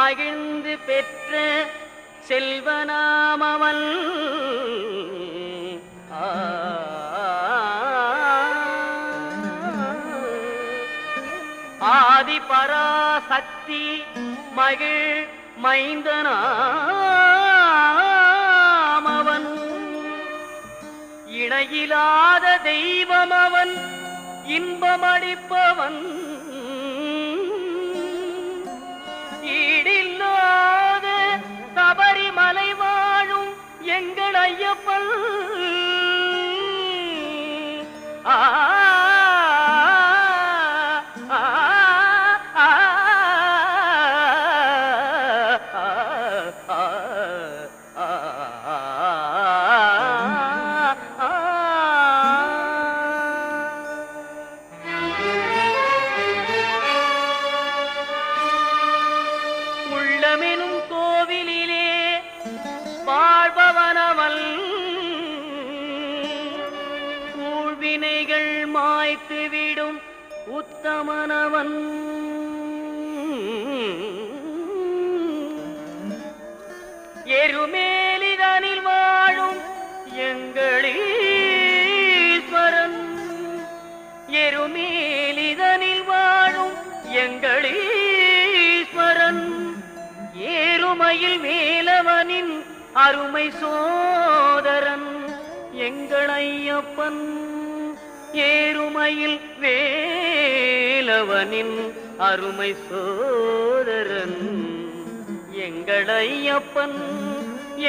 மகிழ்ந்து பெற்ற செல்வனாமவன். ஆதி பராசக்தி மகிழ் மைந்தனாமவன். இணையிலாத தெய்வம் அவன், இன்பமளிப்பவன். ஈடில்லாத சபரிமலை வாழும் எங்கள் ஐயப்பன். உள்ளமெனும் கோவிலிலே வாழ்பவனவன். ஊழ்வினைகள் மாய்த்துவிடும் உத்தமனவன். எருமேலிதனில் வாழும் எங்களீஸ்வரன். எருமேலிதனில் வாழும் எங்களீஸ்வரன். ஏறுமையில் வேலவனின் அருமை சோதரன் எங்கள் ஐயப்பன். ஏறுமையில் வேலவனின் அருமை சோதரன் எங்கள் ஐயப்பன்.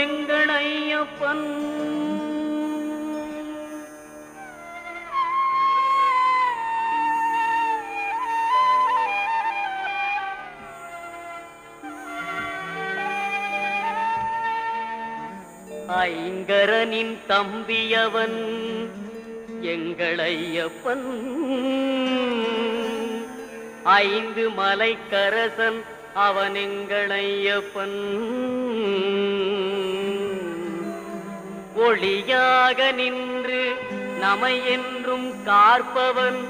எங்கள் ஐயப்பன். ஐங்கரனின் தம்பியவன் எங்கள் ஐயப்பன். ஐந்து மலைக்கரசன் அவன் எங்கள் ஐயப்பன். ஒளியாக நின்று நமை என்றும் காற்பவன்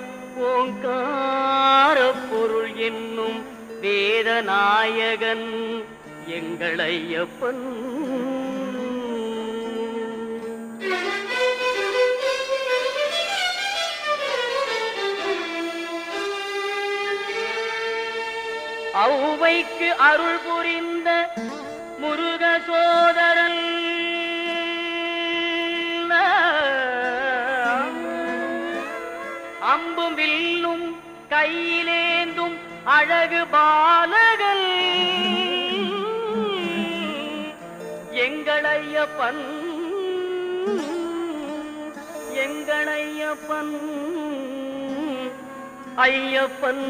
ஓங்கார பொருள் என்னும் வேதநாயகன் எங்கள் ஐயப்பன். ஔவைக்கு அருள் புரிந்த முருக சோதரன். அம்பும் வில்லும் கையிலேந்தும் அழகு பாலகன் எங்கள் ஐயப்பன். எங்கள் ஐயப்பன். ஐயப்பன்.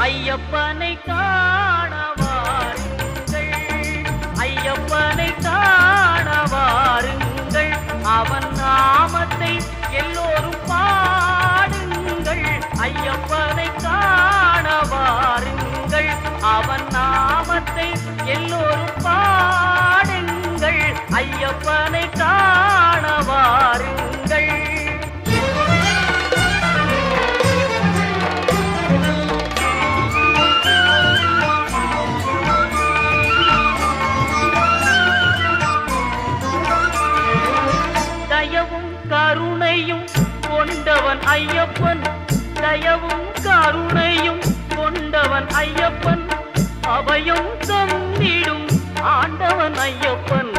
ஐயப்பனை காணவாருங்கள். ஐயப்பனை காணவாருங்கள். அவன் நாமத்தை எல்லோரும் பாடுங்கள். ஐயப்பனை காணவாருங்கள். அவன் நாமத்தை எல்லோரும் பாடுங்கள். ஐயப்பனை காணவாருங்கள். தயவும் கருணையும் கொண்டவன் ஐயப்பன். தயவும் கருணையும் கொண்டவன் ஐயப்பன். அபயம் தந்திடும் ஆண்டவன் ஐயப்பன்.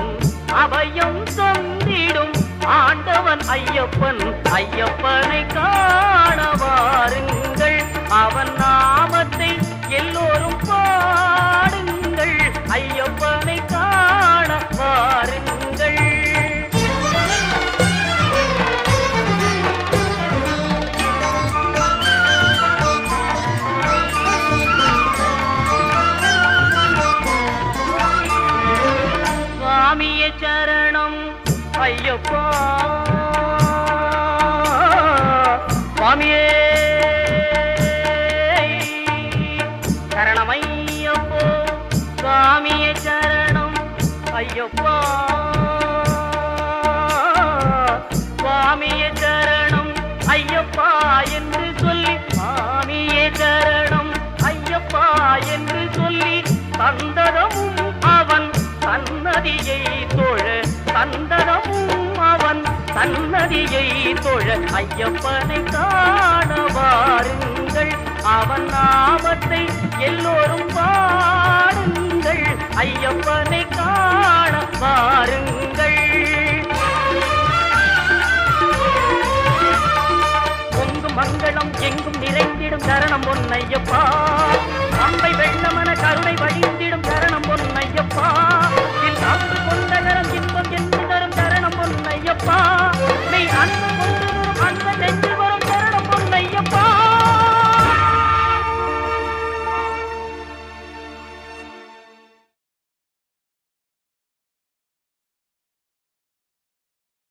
அபயம் தந்திடும் ஆண்டவன் ஐயப்பன். ஐயப்பனை காணவாருங்கள். அவன் நாமத்தை எல்லோரும் பாடுங்கள். ஐயப்பனை காணவாருங்கள். சுவாமியே சரணம் ஐயப்பா. சுவாமியே ஐயப்பா சுவாமியே சரணம் ஐயப்பா என்று சொல்லி சுவாமியே சரணம் ஐயப்பா என்று சொல்லி தந்ததமும் அவன் சன்னதியை தொழ தந்ததமும் அவன் சன்னதியை தொழ ஐயப்பனை காண வாருங்கள் அவன் நாமத்தை எல்லோரும் பாடுங்கள் ஐயப்பனை காண வாருங்கள் பொங்கும் மங்களம் எங்கும் நிறைந்திடும் சரணம் பொன்னையப்பா அம்பை வெள்ளமன கருணை வழி